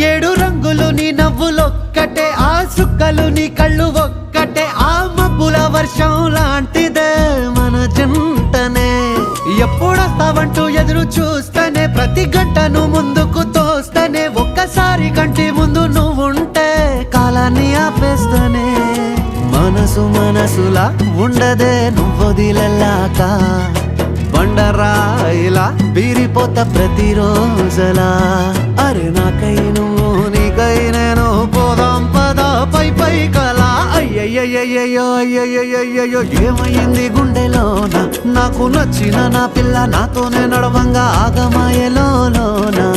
ఏడు రంగులు నీ నవ్వులొక్కటే, ఆ సుక్కలు నీ కళ్ళు ఒక్కటే, ఆ మబ్బుల వర్షం లాంటిదే మన జంటనే. ఎప్పుడొస్తావంటూ ఎదురు చూస్తేనే, ప్రతి గంటను ముందుకు తోస్తేనే, ఒక్కసారి కంటి ముందు నువ్వుంటే కాలాన్ని ఆపేస్తేనే. మనసు మనసులా ఉండదే నువ్వొదిలెళ్ళాక, బండరాయిలా బీరిపోత ప్రతిరోజలా. అరే నాకై నువ్వు నీకై నేను, పోదాం పదా పై పై కలా. అయ్యయ్యయ్యయ్యో అయ్యయ్యయ్యో ఏమైంది గుండెలోన, నాకు నచ్చిన నా పిల్ల నాతోనే నడవంగా ఆగమాయలోనా.